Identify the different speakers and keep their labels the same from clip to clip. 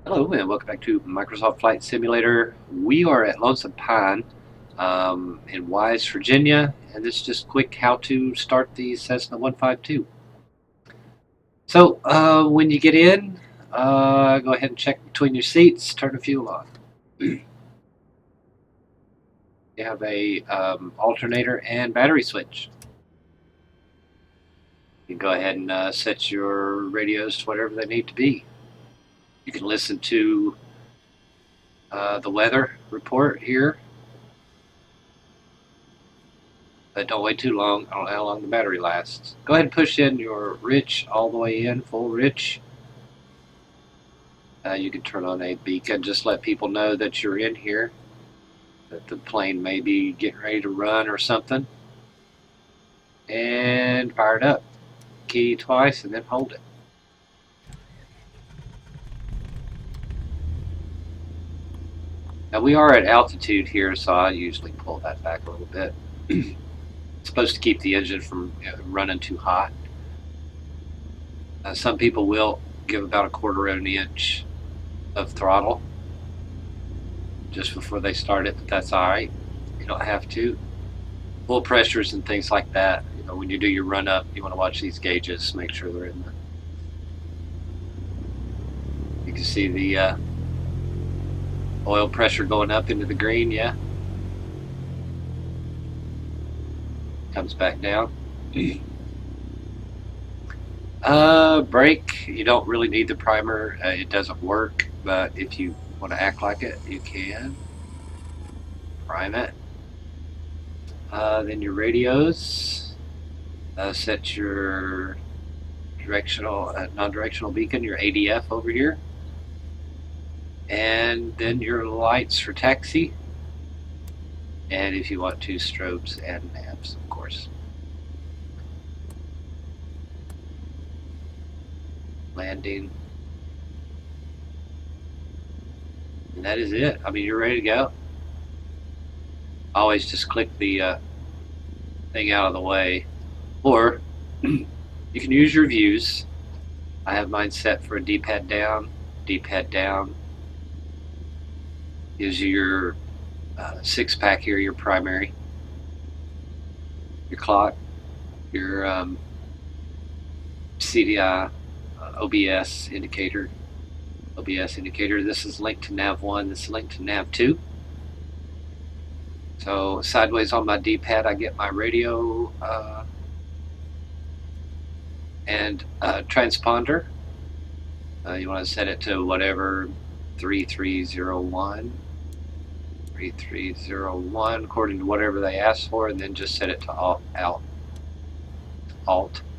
Speaker 1: Hello and welcome back to Microsoft Flight Simulator. We are at Lonesome Pine in Wise, Virginia, and this is just quick how to start the Cessna 152. So when you get in, go ahead and check between your seats, turn the fuel on. You have a alternator and battery switch. You can go ahead and set your radios to whatever they need to be. You can listen to the weather report here. But don't wait too long. I don't know how long the battery lasts. Go ahead and push in your rich all the way in, full rich. You can turn on a beacon. Just let people know that you're in here, that the plane may be getting ready to run or something. And fire it up. Key twice and then hold it. Now we are at altitude here, so I usually pull that back a little bit. It's supposed to keep the engine from running too hot. Some people will give about a quarter of an inch of throttle just before they start it, but that's all right. You don't have to. Full pressures and things like that. You know, when you do your run up, you want to watch these gauges, make sure they're in the. You can see the oil pressure going up into the green, yeah. Comes back down. Brake, you don't really need the primer. It doesn't work, but if you want to act like it, you can. Prime it. Then your radios. Set your directional, non-directional beacon, your ADF over here. And then your lights for taxi. And if you want to, strobes and navs, of course. Landing. And that is it. I mean, you're ready to go. Always just click the thing out of the way. Or you can use your views. I have mine set for a D-pad down. D-pad down gives you your six-pack here, your primary, your clock, your CDI, OBS indicator. This is linked to nav 1, this is linked to nav 2. So sideways on my D-pad I get my radio and transponder. You want to set it to whatever 3301 according to whatever they ask for, and then just set it to alt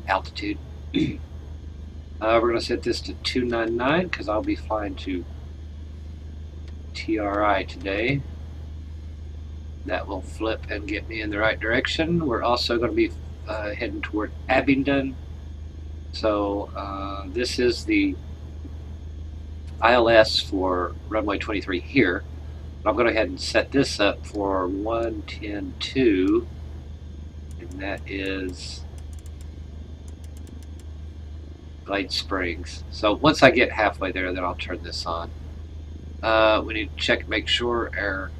Speaker 1: altitude. We're going to set this to 299 because I'll be flying to TRI today. That will flip and get me in the right direction. We're also going to be heading toward Abingdon. So this is the ILS for runway 23 here. I'm going to go ahead and set this up for 110.2, and that is Glade Springs. So once I get halfway there, then I'll turn this on. We need to check, make sure our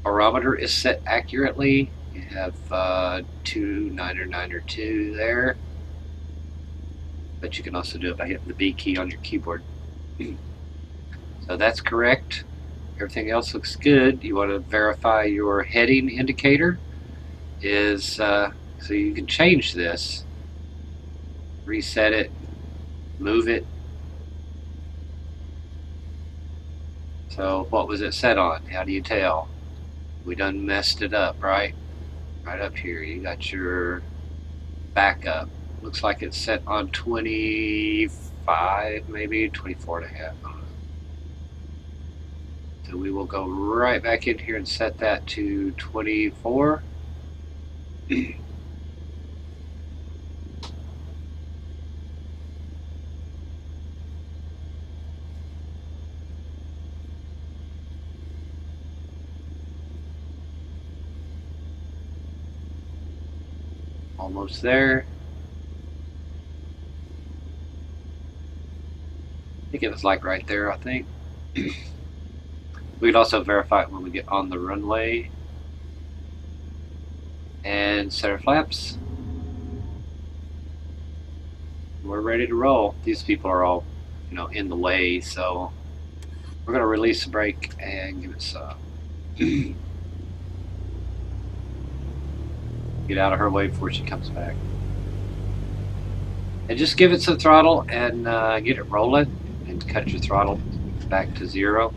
Speaker 1: barometer is set accurately. You have 2992 there, but you can also do it by hitting the B key on your keyboard. So that's correct. Everything else looks good. You want to verify your heading indicator is so you can change this, reset it, move it. So what was it set on? How do you tell? We done messed it up, right? Right up here, you got your backup. Looks like it's set on 25, maybe 24 and a half. So we will go right back in here and set that to 24. Almost there. think it was like right there, I think. We could also verify it when we get on the runway. And set our flaps. We're ready to roll. These people are all, in the way, so we're going to release the brake and give it some. Get out of her way before she comes back. And just give it some throttle and get it rolling, and cut your throttle back to 0.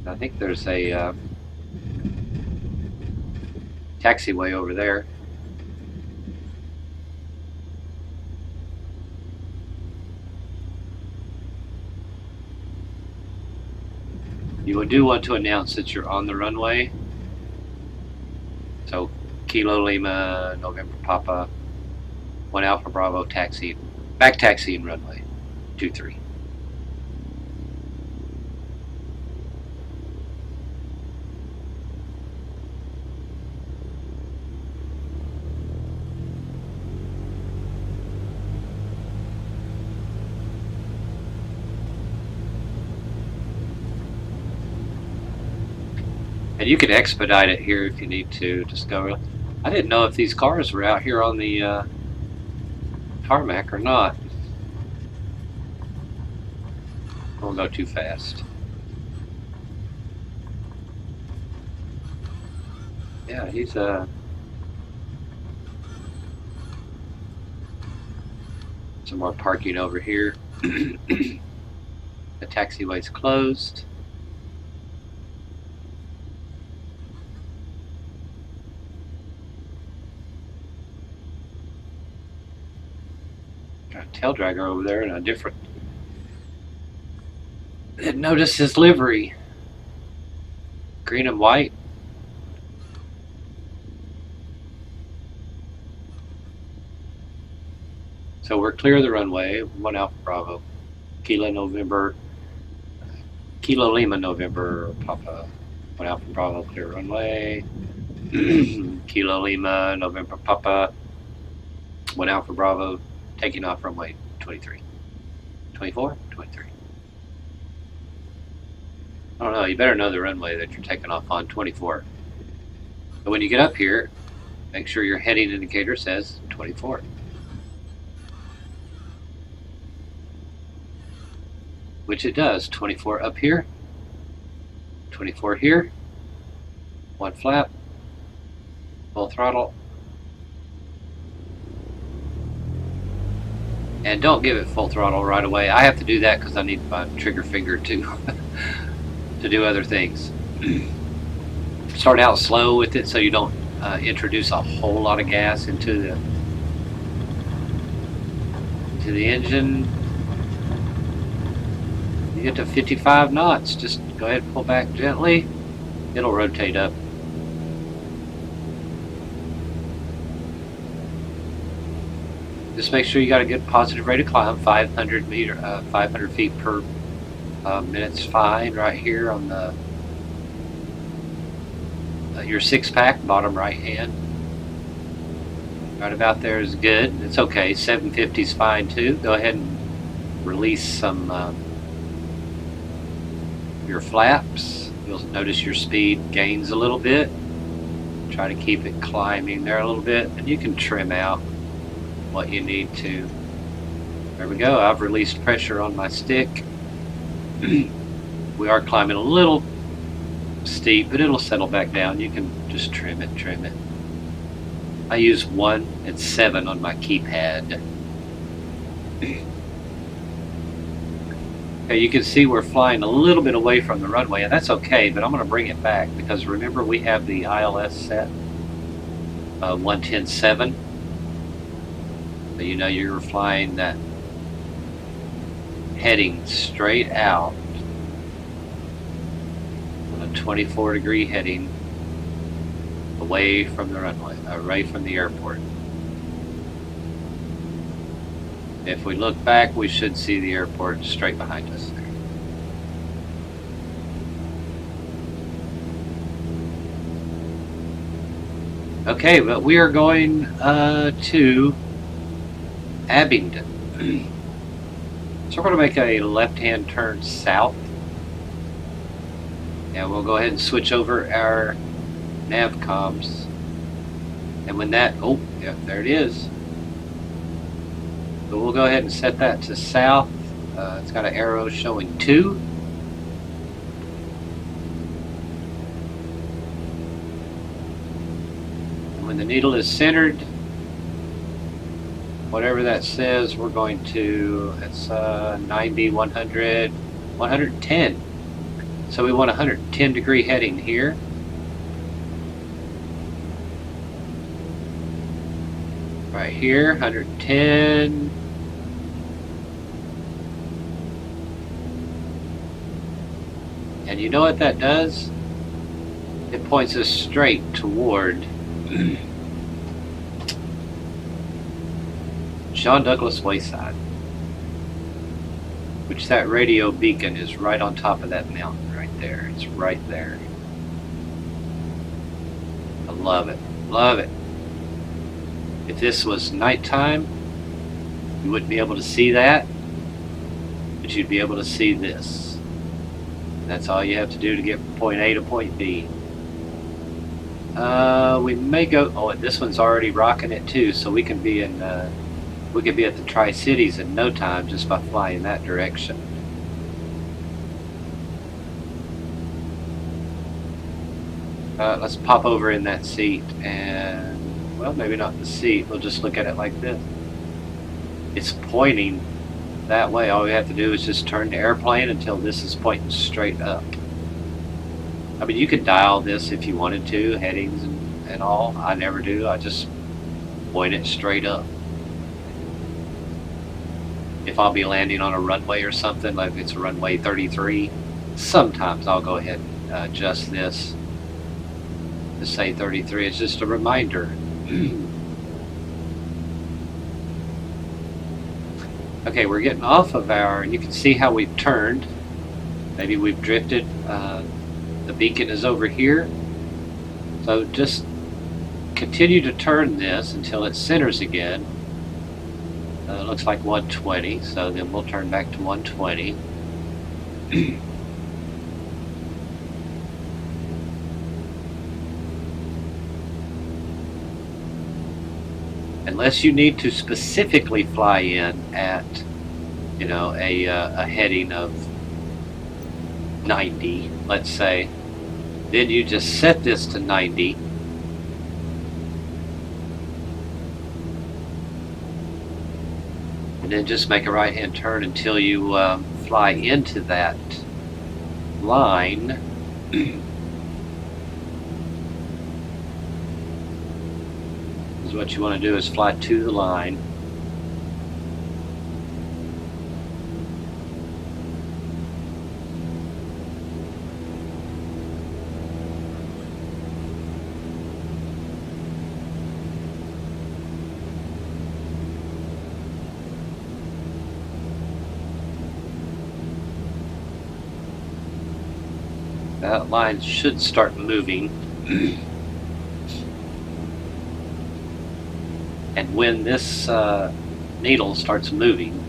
Speaker 1: I think there's a taxiway over there. You would do want to announce that you're on the runway. So Kilo Lima, November Papa, 1 Alpha Bravo, taxi, back taxiing runway, 23. And you can expedite it here if you need to. Just go. I didn't know if these cars were out here on the tarmac or not. Don't go too fast. Yeah, he's some more parking over here. The taxiway's closed. Tail dragger over there in a different. Didn't notice his livery. Green and white. So we're clear of the runway. 1 Alpha Bravo. Kilo Lima November Papa. 1 Alpha Bravo, clear runway. Kilo Lima November Papa. 1 Alpha Bravo, taking off runway 23. 24? 23. I don't know, you better know the runway that you're taking off on, 24. But when you get up here, make sure your heading indicator says 24. Which it does. 24 up here, 24 here, 1 flap, full throttle. And don't give it full throttle right away. I have to do that because I need my trigger finger to to do other things. Start out slow with it so you don't introduce a whole lot of gas into the engine. You get to 55 knots, just go ahead and pull back gently. It'll rotate up. Just make sure you got a good positive rate of climb. 500 feet per minute's fine right here on the your 6-pack, bottom right hand. Right about there is good. It's okay. 750 is fine too. Go ahead and release some your flaps. You'll notice your speed gains a little bit. Try to keep it climbing there a little bit, and you can trim out what you need to. There we go. I've released pressure on my stick. We are climbing a little steep, but it'll settle back down. You can just trim it. I use 1 and 7 on my keypad. Okay, you can see we're flying a little bit away from the runway, and that's okay, but I'm going to bring it back because remember we have the ILS set 110.7. So you know you're flying that heading straight out on a 24-degree heading away from the runway, away from the airport. If we look back, we should see the airport straight behind us there. Okay, but we are going to Abingdon. So we're going to make a left-hand turn south. And we'll go ahead and switch over our nav comms. And when that, oh, yeah, there it is. So we'll go ahead and set that to south. It's got an arrow showing 2. And when the needle is centered, whatever that says, we're going to, it's 90, 100, 110. So we want 110 degree heading here. Right here, 110. And you know what that does? It points us straight toward John Douglas Wayside, which that radio beacon is right on top of that mountain right there. It's right there. I love it. Love it. If this was nighttime, you wouldn't be able to see that, but you'd be able to see this. That's all you have to do to get from point A to point B. We may go. Oh, and this one's already rocking it too, so we can be in. We could be at the Tri-Cities in no time just by flying that direction. Let's pop over in that seat and, well, maybe not the seat. We'll just look at it like this. It's pointing that way. All we have to do is just turn the airplane until this is pointing straight up. I mean, you could dial this if you wanted to, headings and all. I never do. I just point it straight up. If I'll be landing on a runway or something, like it's runway 33, sometimes I'll go ahead and adjust this to say 33. It's just a reminder. Okay, we're getting off of our, you can see how we've turned. Maybe we've drifted. The beacon is over here. So just continue to turn this until it centers again. It looks like 120, so then we'll turn back to 120. Unless you need to specifically fly in at, you know, a heading of 90, let's say, then you just set this to 90. And then just make a right-hand turn until you fly into that line. What you want to do is fly to the line. That line should start moving. And when this needle starts moving,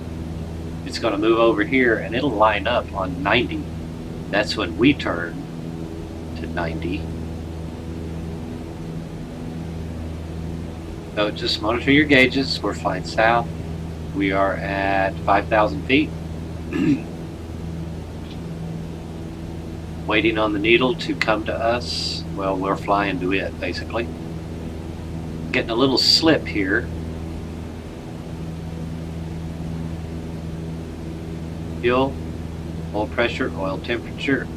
Speaker 1: it's going to move over here and it'll line up on 90. That's when we turn to 90. So just monitor your gauges. We're flying south. We are at 5,000 feet. Waiting on the needle to come to us. Well, we're flying to it, basically. Getting a little slip here. Fuel, oil pressure, oil temperature.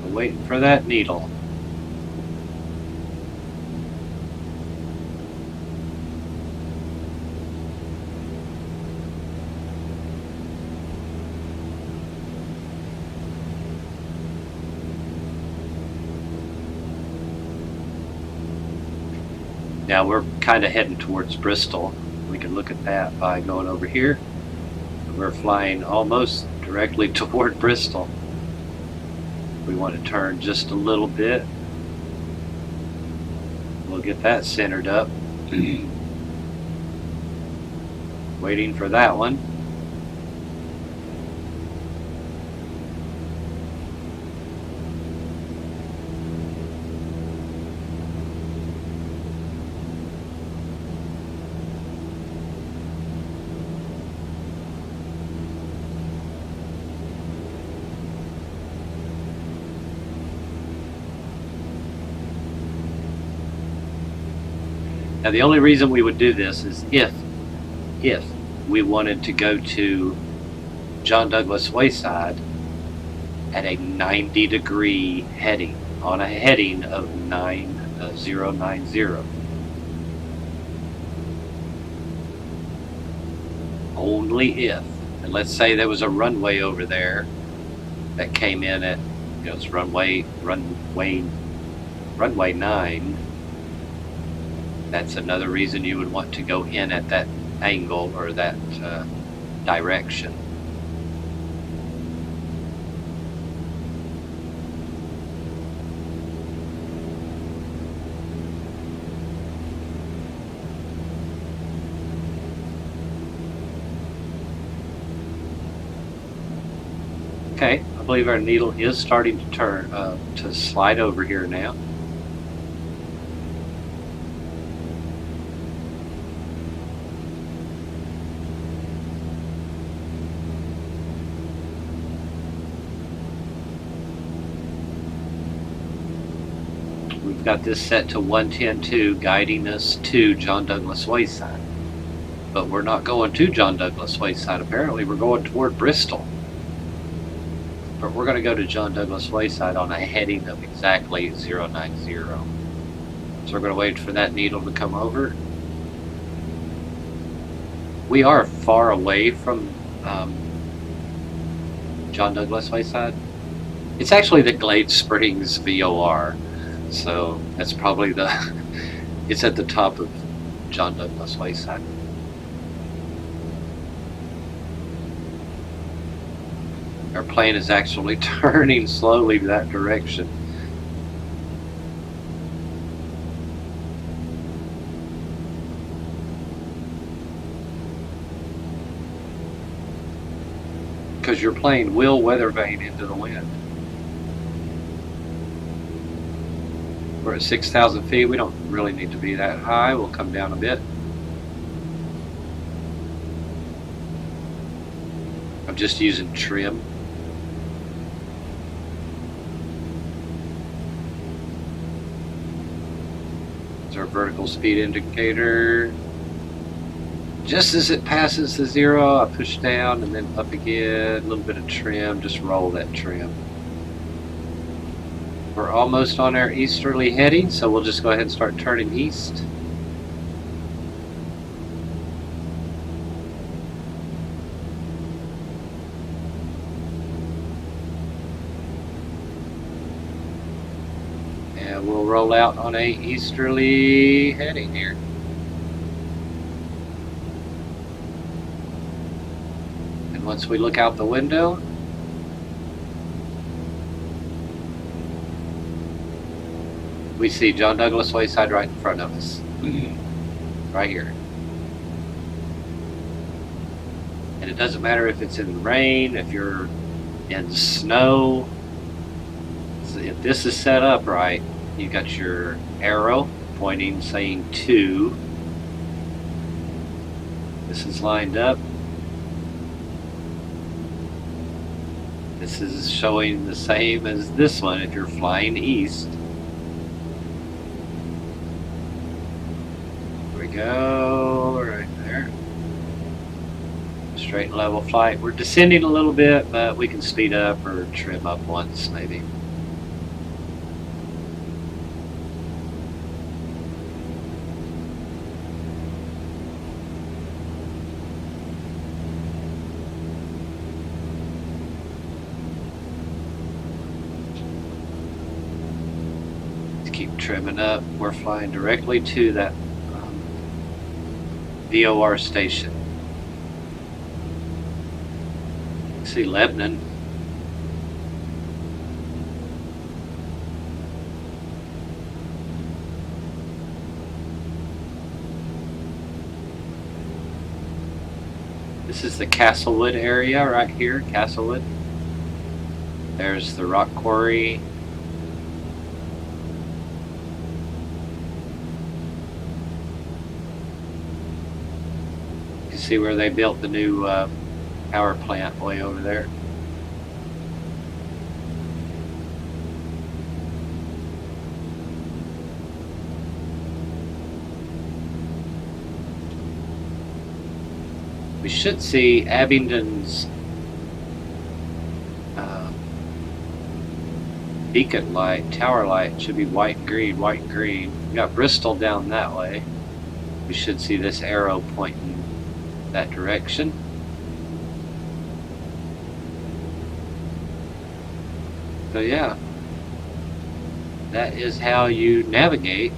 Speaker 1: We're waiting for that needle. Now we're kind of heading towards Bristol. We can look at that by going over here. We're flying almost directly toward Bristol. We want to turn just a little bit. We'll get that centered up. Waiting for that one. Now the only reason we would do this is if we wanted to go to John Douglas Wayside at a 90-degree heading, on a heading of 9090. Only if. And let's say there was a runway over there that came in at, it's runway 9. That's another reason you would want to go in at that angle or that direction. Okay, I believe our needle is starting to turn, to slide over here now. We've got this set to 110.2, guiding us to John Douglas Wayside. But we're not going to John Douglas Wayside, apparently. We're going toward Bristol. But we're going to go to John Douglas Wayside on a heading of exactly 090. So we're going to wait for that needle to come over. We are far away from John Douglas Wayside. It's actually the Glade Springs VOR. So that's probably it's at the top of John Douglas Wayside. Our plane is actually turning slowly that direction. Because your plane will weather vane into the wind. We're at 6,000 feet. We don't really need to be that high. We'll come down a bit. I'm just using trim. There's our vertical speed indicator. Just as it passes the 0, I push down and then up again. A little bit of trim. Just roll that trim. We're almost on our easterly heading, so we'll just go ahead and start turning east. And we'll roll out on a easterly heading here. And once we look out the window, we see John Douglas Wayside right in front of us. Right here. And it doesn't matter if it's in rain, if you're in snow. So if this is set up right, you got your arrow pointing saying 2. This is lined up. This is showing the same as this one if you're flying east. Go right there. Straight and level flight. We're descending a little bit, but we can speed up or trim up once maybe. Let's keep trimming up. We're flying directly to that VOR station. See Lebanon. This is the Castlewood area right here, Castlewood. There's the rock quarry. You can see where they built the new power plant way over there. We should see Abingdon's beacon light, tower light should be white and green, white and green. We got Bristol down that way. We should see this arrow pointing that direction. So yeah, that is how you navigate.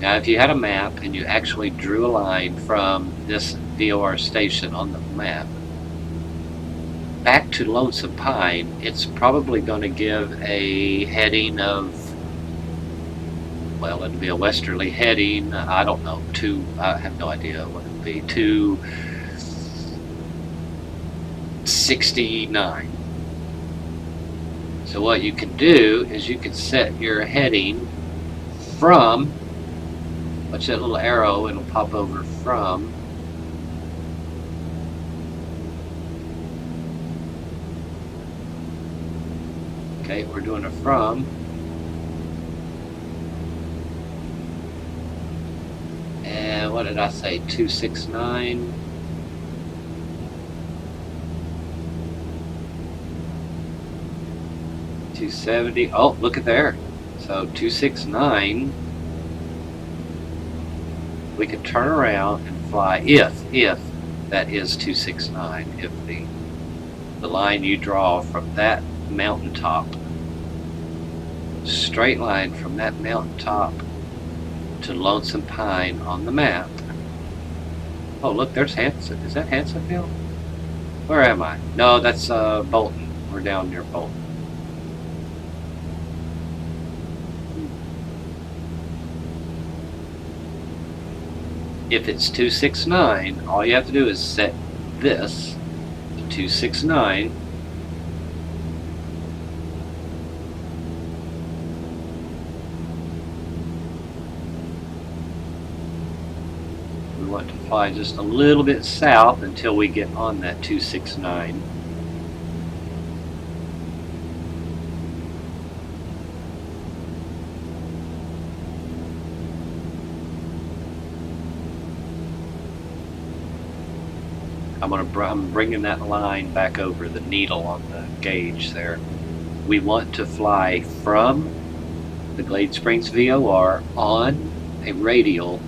Speaker 1: Now if you had a map and you actually drew a line from this VOR station on the map back to Lonesome Pine, it's probably going to give a heading of, well, it'll be a westerly heading, I don't know, I have no idea what it'll be, 269. So what you can do is you can set your heading from, watch that little arrow, it'll pop over from, okay, we're doing a from, and what did I say, 269, $270, oh, look at there, so 269, we can turn around and fly, if that is 269, if the line you draw from that mountaintop, straight line from that mountaintop to Lonesome Pine on the map. Oh look, there's Hanson. Is that Hansonville? Where am I? No, that's Bolton. We're down near Bolton. If it's 269, all you have to do is set this to 269. We want to fly just a little bit south until we get on that 269. I'm bringing that line back over the needle on the gauge there. We want to fly from the Glade Springs VOR on a radial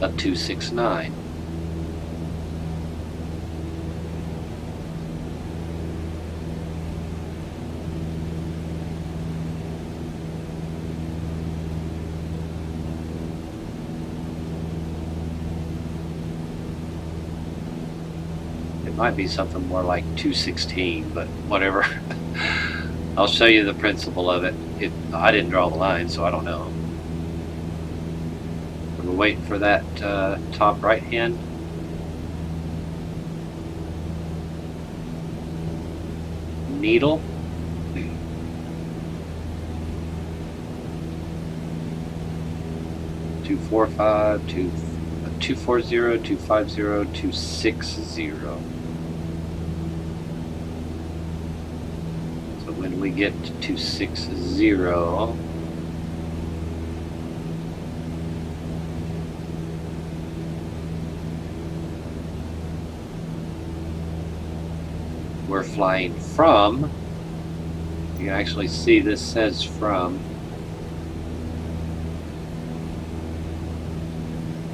Speaker 1: of 269. Might be something more like 216, but whatever. I'll show you the principle of it. I didn't draw the line, so I don't know. We're waiting for that top right hand. Needle. 245, 240, 250, 260. When we get to 260, we're flying from, you can actually see this says from,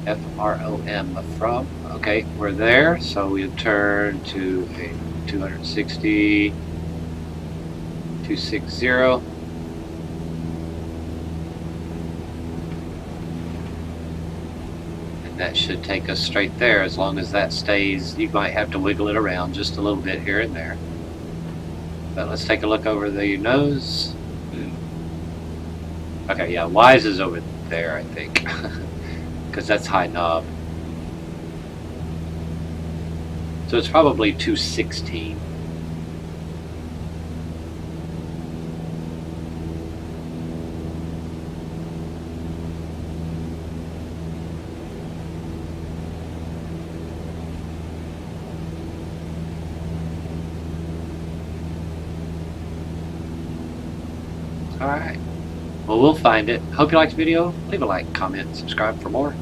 Speaker 1: F-R-O-M, from, okay, we're there, so we'll turn to a 260, 260, and That should take us straight there. As long as that stays, you might have to wiggle it around just a little bit here and there. But let's take a look over the nose. Okay, yeah, Wise is over there, I think, because that's high knob. So it's probably 216. Alright. Well, we'll find it. Hope you liked the video. Leave a like, comment, subscribe for more.